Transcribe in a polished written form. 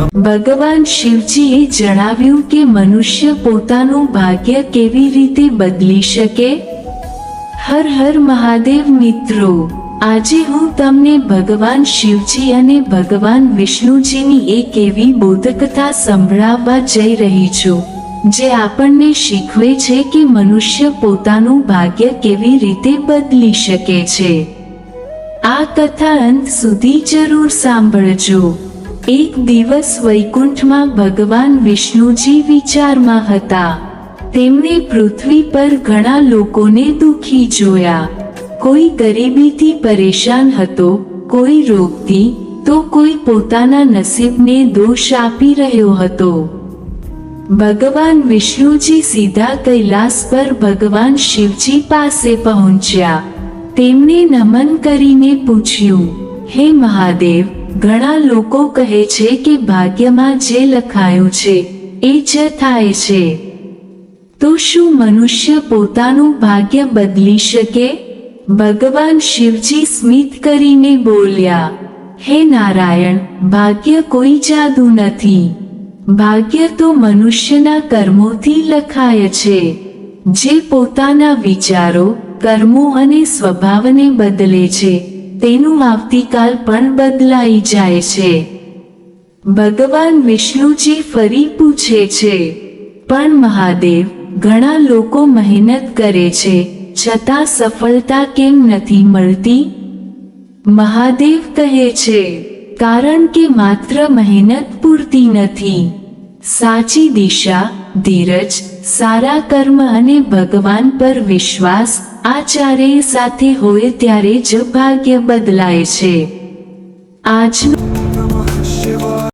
ભગવાન શિવજીએ જણાવ્યું કે મનુષ્ય પોતાનું ભાગ્ય કેવી રીતે બદલી શકે. હર હર મહાદેવ. મિત્રો, આજે હું તમને ભગવાન શિવજી અને ભગવાન વિષ્ણુજીની એક એવી બોધકથા સંભળાવવા જઈ રહી છું જે આપણને શીખવે છે કે મનુષ્ય પોતાનું ભાગ્ય કેવી રીતે બદલી શકે છે. આ કથા અંત સુધી જરૂર સાંભળજો. એક દિવસ વૈકુંઠમાં ભગવાન વિષ્ણુજી વિચારમાં હતા. તેમણે પૃથ્વી પર ઘણા લોકોને દુઃખી જોયા. કોઈ ગરીબીથી પરેશાન હતો, કોઈ રોગથી, તો કોઈ પોતાના નસીબને દોષ આપી રહ્યો હતો. ભગવાન વિષ્ણુજી સીધા કૈલાસ પર ભગવાન શિવજી પાસે પહોંચ્યા. તેમણે નમન કરીને પૂછ્યું, હે મહાદેવ, ઘણા લોકો કહે છે કે ભાગ્યમાં જે લખાયું છે એ જ થાય છે. તો શું મનુષ્ય પોતાનું ભાગ્ય બદલી શકે? ભગવાન શિવજી સ્મિત કરીને બોલ્યા, હે નારાયણ, ભાગ્ય કોઈ જાદુ નથી. ભાગ્ય તો મનુષ્યના કર્મોથી લખાય છે. જે પોતાના વિચારો, કર્મો અને સ્વભાવને બદલે છે તેનું આવતીકાલ પણ બદલાઈ જાય છે. ભગવાન વિષ્ણુજી ફરી પૂછે છે, પણ મહાદેવ, ઘણા લોકો મહેનત કરે છે છતાં સફળતા કેમ નથી મળતી? મહાદેવ કહે છે, કારણ કે માત્ર મહેનત પૂરતી નથી. સાચી દિશા, ધીરજ, સારા કર્મ અને ભગવાન પર વિશ્વાસ, આ ચારેય સાથે હોય ત્યારે જ ભાગ્ય બદલાય છે. આજનો